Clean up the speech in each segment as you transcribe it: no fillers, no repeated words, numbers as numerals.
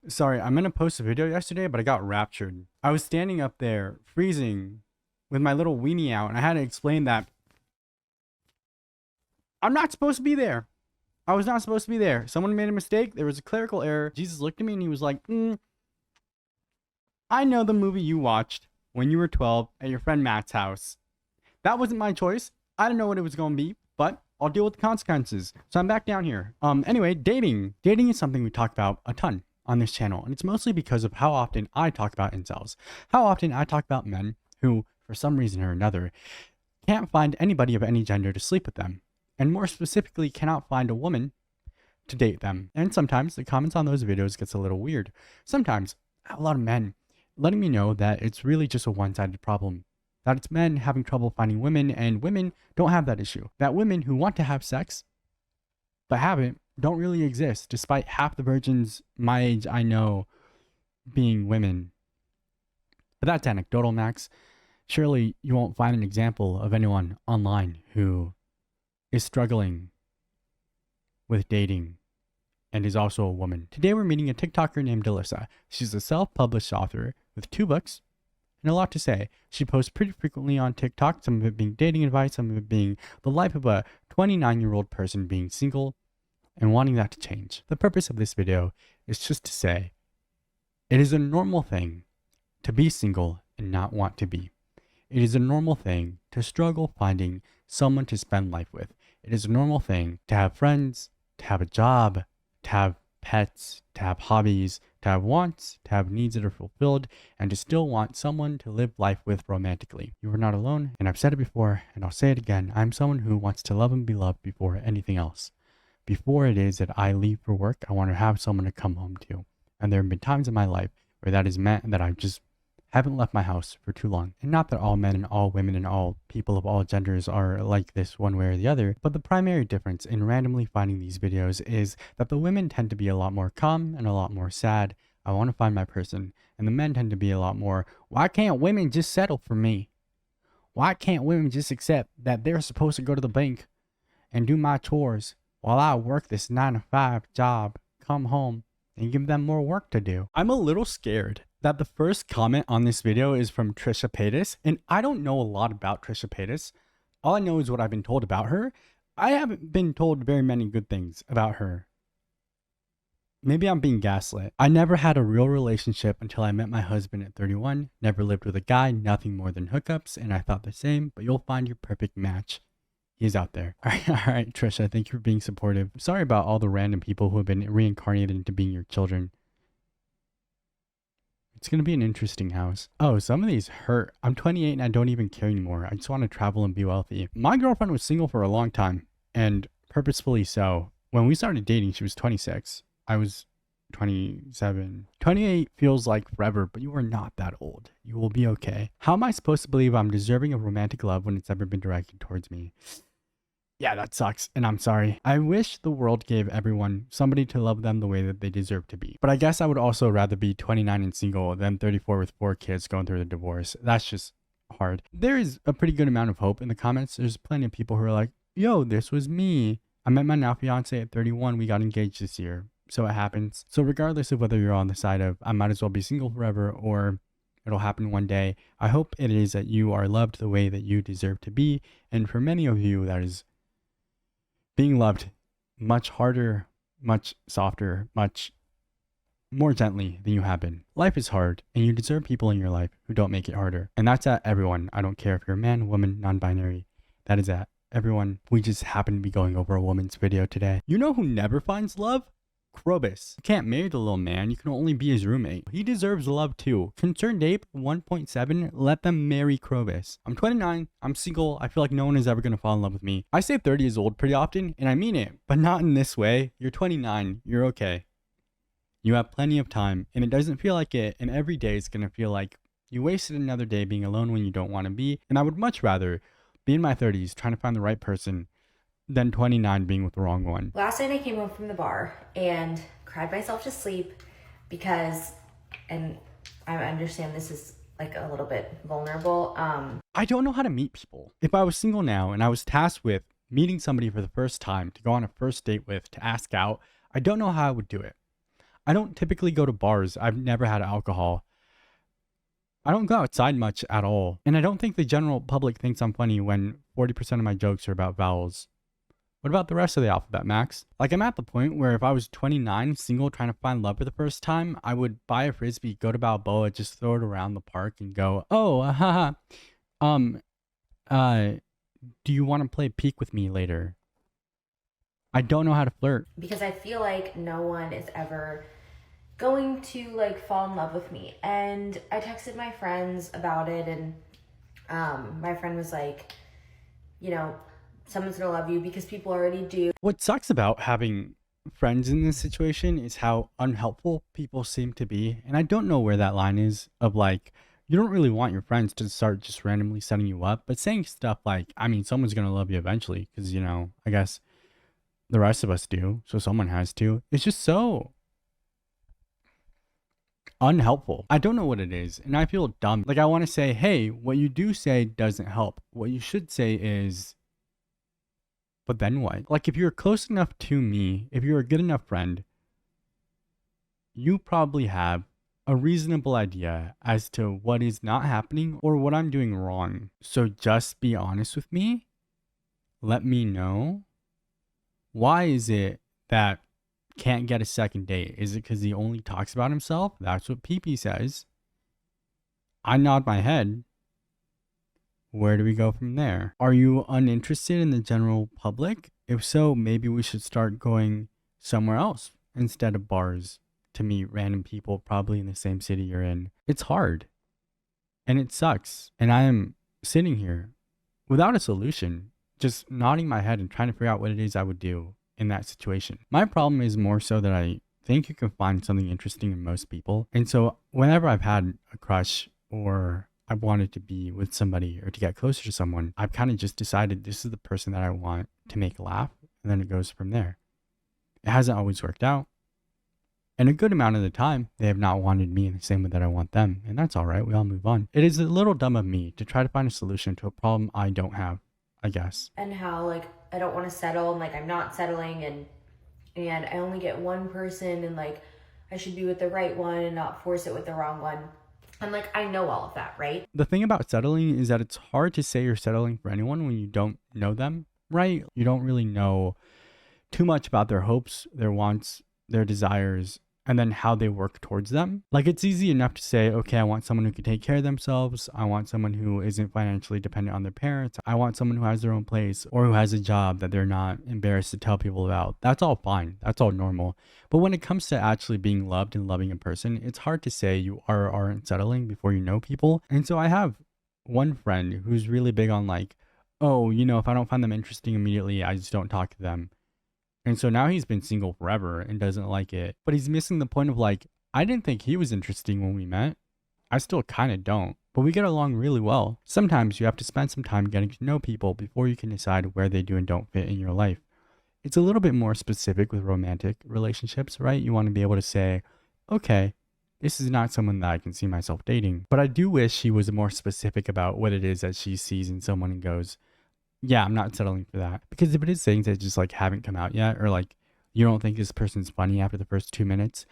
Sorry, I meant to post a video yesterday, but I got raptured. I was standing up there, freezing, with my little weenie out, and I had to explain that I'm not supposed to be there. I was not supposed to be there. Someone made a mistake. There was a clerical error. Jesus looked at me and he was like, I know the movie you watched when you were 12 at your friend Matt's house. That wasn't my choice. I didn't know what it was going to be, but I'll deal with the consequences. So I'm back down here. Anyway, dating. Dating is something we talk about a ton on this channel, and it's mostly because of how often I talk about incels. How often I talk about men who, for some reason or another, can't find anybody of any gender to sleep with them, and more specifically, cannot find a woman to date them. And sometimes the comments on those videos gets a little weird. Sometimes a lot of men letting me know that it's really just a one-sided problem. That it's men having trouble finding women, and women don't have that issue. That women who want to have sex but haven't don't really exist, despite half the virgins my age I know being women. But that's anecdotal, Max. Surely you won't find an example of anyone online who is struggling with dating and is also a woman. Today we're meeting a TikToker named Alyssa. She's a self-published author with 2 books and a lot to say. She posts pretty frequently on TikTok, some of it being dating advice, some of it being the life of a 29-year-old person being single and wanting that to change. The purpose of this video is just to say, it is a normal thing to be single and not want to be. It is a normal thing to struggle finding someone to spend life with. It is a normal thing to have friends, to have a job, to have pets, to have hobbies, to have wants, to have needs that are fulfilled, and to still want someone to live life with romantically. You are not alone, and I've said it before, and I'll say it again. I'm someone who wants to love and be loved before anything else. Before it is that I leave for work, I want to have someone to come home to. And there have been times in my life where that has meant that I just haven't left my house for too long. And not that all men and all women and all people of all genders are like this one way or the other, but the primary difference in randomly finding these videos is that the women tend to be a lot more calm and a lot more sad. I want to find my person. And the men tend to be a lot more, why can't women just settle for me? Why can't women just accept that they're supposed to go to the bank and do my chores while I work this 9-to-5 job, come home, and give them more work to do? I'm a little scared that the first comment on this video is from Trisha Paytas, and I don't know a lot about Trisha Paytas. All I know is what I've been told about her. I haven't been told very many good things about her. Maybe I'm being gaslit. I never had a real relationship until I met my husband at 31, never lived with a guy, nothing more than hookups, and I thought the same, but you'll find your perfect match. He's out there. All right, Trisha, thank you for being supportive. Sorry about all the random people who have been reincarnated into being your children. It's going to be an interesting house. Oh, some of these hurt. I'm 28 and I don't even care anymore. I just want to travel and be wealthy. My girlfriend was single for a long time, and purposefully so. When we started dating, she was 26. I was 27. 28 feels like forever, but you are not that old. You will be okay. How am I supposed to believe I'm deserving of romantic love when it's ever been directed towards me? Yeah, that sucks, and I'm sorry. I wish the world gave everyone somebody to love them the way that they deserve to be. But I guess I would also rather be 29 and single than 34 with 4 kids going through the divorce. That's just hard. There is a pretty good amount of hope in the comments. There's plenty of people who are like, yo, this was me. I met my now fiance at 31. We got engaged this year. So it happens. So regardless of whether you're on the side of I might as well be single forever or it'll happen one day, I hope it is that you are loved the way that you deserve to be. And for many of you, that is being loved much harder, much softer, much more gently than you have been. Life is hard, and you deserve people in your life who don't make it harder. And that's at everyone. I don't care if you're a man, woman, non-binary. That is at everyone. We just happen to be going over a woman's video today. You know who never finds love? Krobus. You can't marry the little man, you can only be his roommate. He deserves love too. Concerned Ape 1.7, let them marry Krobus. I'm 29, I'm single, I feel like no one is ever gonna fall in love with me. I say 30 is old pretty often, and I mean it, but not in this way. You're 29, you're okay. You have plenty of time, and it doesn't feel like it, and every day is gonna feel like you wasted another day being alone when you don't want to be, and I would much rather be in my 30s trying to find the right person than 29 being with the wrong one. Last night I came home from the bar and cried myself to sleep because, and I understand this is like a little bit vulnerable. I don't know how to meet people. If I was single now and I was tasked with meeting somebody for the first time to go on a first date with, to ask out, I don't know how I would do it. I don't typically go to bars. I've never had alcohol. I don't go outside much at all. And I don't think the general public thinks I'm funny when 40% of my jokes are about vowels. What about the rest of the alphabet, Max? Like, I'm at the point where if I was 29, single, trying to find love for the first time, I would buy a frisbee, go to Balboa, just throw it around the park and go, oh, haha, um, uh, do you want to play peek with me later? I don't know how to flirt. Because I feel like no one is ever going to like fall in love with me. And I texted my friends about it, and my friend was like, you know, someone's gonna love you because people already do. What sucks about having friends in this situation is how unhelpful people seem to be. And I don't know where that line is of like, you don't really want your friends to start just randomly setting you up, but saying stuff like, I mean, someone's going to love you eventually because, you know, I guess the rest of us do. So someone has to. It's just so unhelpful. I don't know what it is. And I feel dumb. Like, I want to say, hey, what you do say doesn't help. What you should say is, but then what? Like, if you're close enough to me, if you're a good enough friend, you probably have a reasonable idea as to what is not happening or what I'm doing wrong. So just be honest with me. Let me know. Why is it that can't get a second date? Is it because he only talks about himself? That's what PP says. I nod my head. Where do we go from there? Are you uninterested in the general public? If so, maybe we should start going somewhere else instead of bars to meet random people probably in the same city you're in. It's hard and it sucks. And I am sitting here without a solution, just nodding my head and trying to figure out what it is I would do in that situation. My problem is more so that I think you can find something interesting in most people. And so whenever I've had a crush or I wanted to be with somebody or to get closer to someone, I've kind of just decided this is the person that I want to make laugh. And then it goes from there. It hasn't always worked out. And a good amount of the time, they have not wanted me in the same way that I want them. And that's all right. We all move on. It is a little dumb of me to try to find a solution to a problem I don't have, I guess. And how like I don't want to settle, and like I'm not settling, and I only get one person, and like I should be with the right one and not force it with the wrong one. And like I know all of that, right? The thing about settling is that it's hard to say you're settling for anyone when you don't know them, right? You don't really know too much about their hopes, their wants, their desires, and then how they work towards them. Like, it's easy enough to say, okay, I want someone who can take care of themselves. I want someone who isn't financially dependent on their parents. I want someone who has their own place or who has a job that they're not embarrassed to tell people about. That's all fine. That's all normal. But when it comes to actually being loved and loving a person, it's hard to say you are or aren't settling before you know people. And so I have one friend who's really big on like, oh, you know, if I don't find them interesting immediately, I just don't talk to them. And so now he's been single forever and doesn't like it. But he's missing the point of like, I didn't think he was interesting when we met. I still kind of don't. But we get along really well. Sometimes you have to spend some time getting to know people before you can decide where they do and don't fit in your life. It's a little bit more specific with romantic relationships, right? You want to be able to say, okay, this is not someone that I can see myself dating. But I do wish she was more specific about what it is that she sees in someone and goes, yeah, I'm not settling for that. Because if it is things that just like haven't come out yet, or like you don't think this person's funny after the first 2 minutes,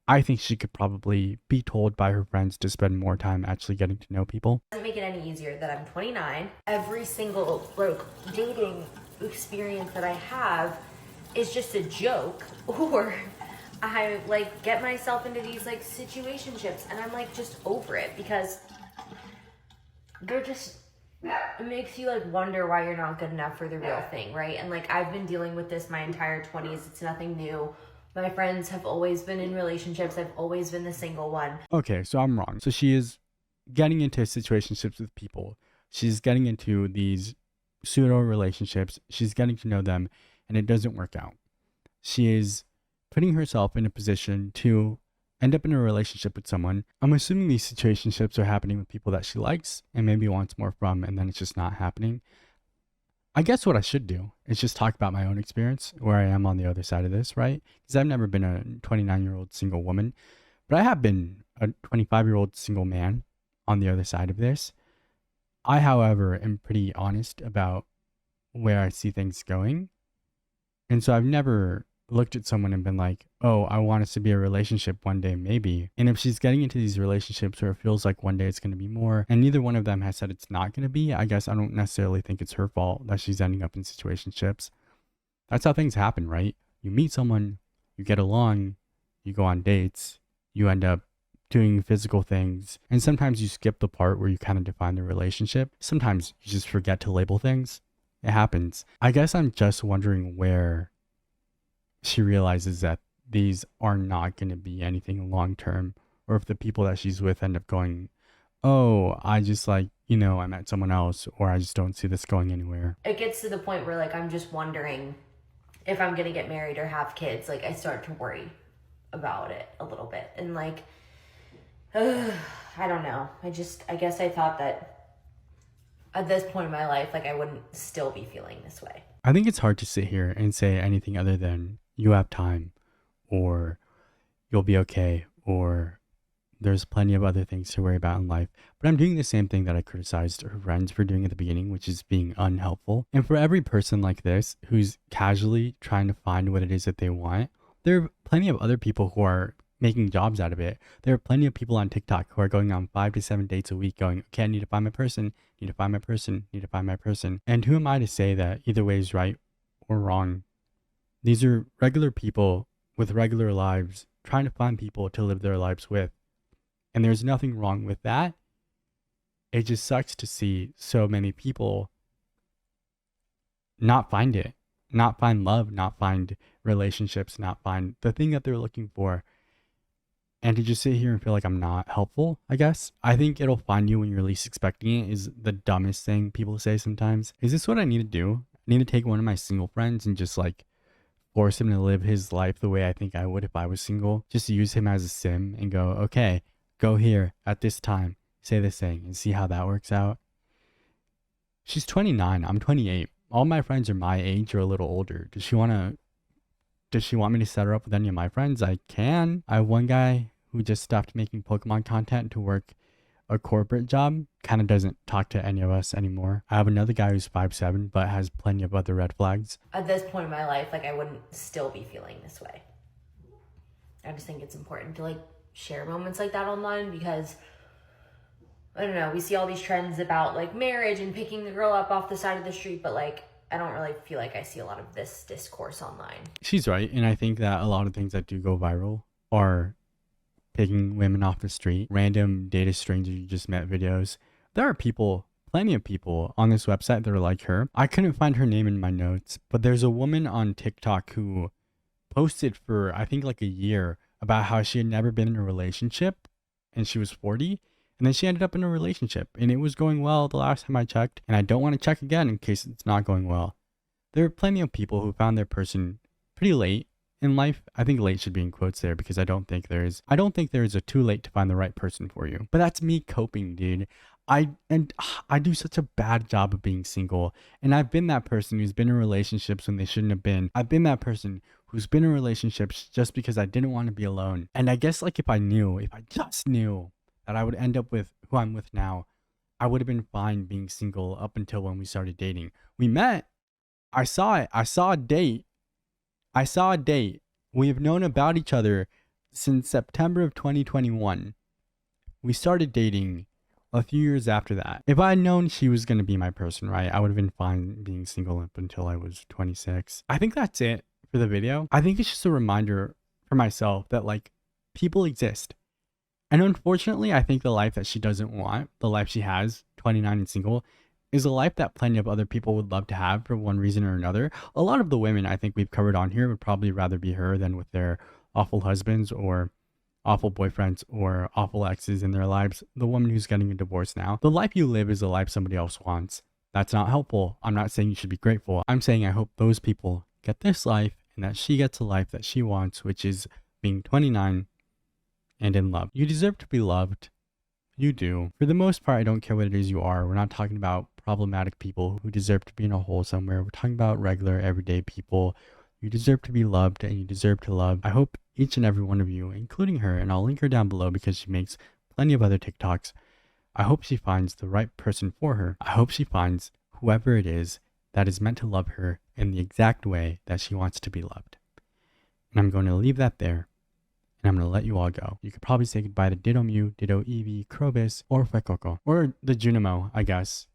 I think she could probably be told by her friends to spend more time actually getting to know people. Doesn't make it any easier that I'm 29. Every single like dating experience that I have is just a joke, or I like get myself into these like situationships and I'm like just over it because they're just, it makes you like wonder why you're not good enough for the real thing, right? And like I've been dealing with this my entire 20s. It's nothing new. My friends have always been in relationships. I've always been the single one. Okay, so I'm wrong. So she is getting into situationships with people. She's getting into these pseudo relationships. She's getting to know them and it doesn't work out. She is putting herself in a position to end up in a relationship with someone. I'm assuming these situationships are happening with people that she likes and maybe wants more from, and then it's just not happening. I guess what I should do is just talk about my own experience, where I am on the other side of this, right? Because I've never been a 29-year-old single woman, but I have been a 25-year-old single man on the other side of this. I, however, am pretty honest about where I see things going. And so I've never looked at someone and been like, oh, I want us to be a relationship one day, maybe. And if she's getting into these relationships where it feels like one day it's going to be more, and neither one of them has said it's not going to be, I guess I don't necessarily think it's her fault that she's ending up in situationships. That's how things happen, right? You meet someone, you get along, you go on dates, you end up doing physical things, and sometimes you skip the part where you kind of define the relationship. Sometimes you just forget to label things. It happens. I guess I'm just wondering where she realizes that these are not going to be anything long term, or if the people that she's with end up going, oh, I just like, I met someone else, or I just don't see this going anywhere. It gets to the point where like I'm just wondering if I'm gonna get married or have kids. Like I start to worry about it a little bit, and like I don't know. I guess I thought that at this point in my life, like I wouldn't still be feeling this way. I think it's hard to sit here and say anything other than you have time, or you'll be okay, or there's plenty of other things to worry about in life. But I'm doing the same thing that I criticized her friends for doing at the beginning, which is being unhelpful. And for every person like this who's casually trying to find what it is that they want, there are plenty of other people who are making jobs out of it. There are plenty of people on TikTok who are going on 5 to 7 dates a week going, okay, I need to find my person, need to find my person, need to find my person. And who am I to say that either way is right or wrong? These are regular people with regular lives trying to find people to live their lives with. And there's nothing wrong with that. It just sucks to see so many people not find it, not find love, not find relationships, not find the thing that they're looking for. And to just sit here and feel like I'm not helpful, I guess. I think it'll find you when you're least expecting it is the dumbest thing people say sometimes. Is this what I need to do? I need to take one of my single friends and just like force him to live his life the way I think I would if I was single. Just use him as a sim and go, okay, go here at this time, say this thing, and see how that works out. She's 29. I'm 28. All my friends are my age or a little older. Does she want me to set her up with any of my friends? I can. I have one guy who just stopped making Pokemon content to work a corporate job. Kind of doesn't talk to any of us anymore. I have another guy who's 5'7", but has plenty of other red flags. At this point in my life, like I wouldn't still be feeling this way. I just think it's important to like share moments like that online because I don't know, we see all these trends about like marriage and picking the girl up off the side of the street, but like I don't really feel like I see a lot of this discourse online. She's right, and I think that a lot of things that do go viral are picking women off the street, random data strangers you just met videos. There are people, plenty of people on this website that are like her. I couldn't find her name in my notes, but there's a woman on TikTok who posted for I think like a year about how she had never been in a relationship and she was 40, and then she ended up in a relationship and it was going well the last time I checked, and I don't want to check again in case it's not going well. There are plenty of people who found their person pretty late in life. I think late should be in quotes there because I don't think there is a too late to find the right person for you. But that's me coping, dude. I do such a bad job of being single, and I've been that person who's been in relationships when they shouldn't have been. I've been that person who's been in relationships just because I didn't want to be alone. And I guess like if I just knew that I would end up with who I'm with now, I would have been fine being single up until when we started dating. We met. I saw it. I saw a date. We have known about each other since September of 2021. We started dating a few years after that. If I had known she was going to be my person, right, I would have been fine being single up until I was 26. I think that's it for the video. I think it's just a reminder for myself that like people exist. And unfortunately, I think the life that she doesn't want, the life she has, 29 and single, is a life that plenty of other people would love to have for one reason or another. A lot of the women I think we've covered on here would probably rather be her than with their awful husbands or awful boyfriends or awful exes in their lives. The woman who's getting a divorce now, the life you live is a life somebody else wants. That's not helpful. I'm not saying you should be grateful. I'm saying I hope those people get this life and that she gets a life that she wants, which is being 29 and in love. You deserve to be loved. You do. For the most part, I don't care what it is you are. We're not talking about problematic people who deserve to be in a hole somewhere. We're talking about regular, everyday people. You deserve to be loved and you deserve to love. I hope each and every one of you, including her, and I'll link her down below because she makes plenty of other TikToks. I hope she finds the right person for her. I hope she finds whoever it is that is meant to love her in the exact way that she wants to be loved. And I'm going to leave that there. And I'm going to let you all go. You could probably say goodbye to Ditto Mew, Ditto Eevee, Krobus, or Fuecoco. Or the Junimo, I guess.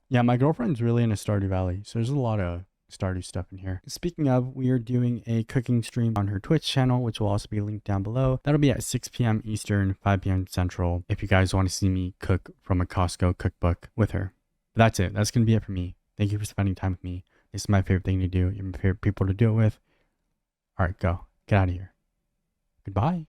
Yeah, my girlfriend's really into Stardew Valley, so there's a lot of Stardew stuff in here. Speaking of, we are doing a cooking stream on her Twitch channel, which will also be linked down below. That'll be at 6 p.m. Eastern, 5 p.m. Central, if you guys want to see me cook from a Costco cookbook with her. But that's it. That's going to be it for me. Thank you for spending time with me. This is my favorite thing to do. You're my favorite people to do it with. All right, go. Get out of here. Goodbye.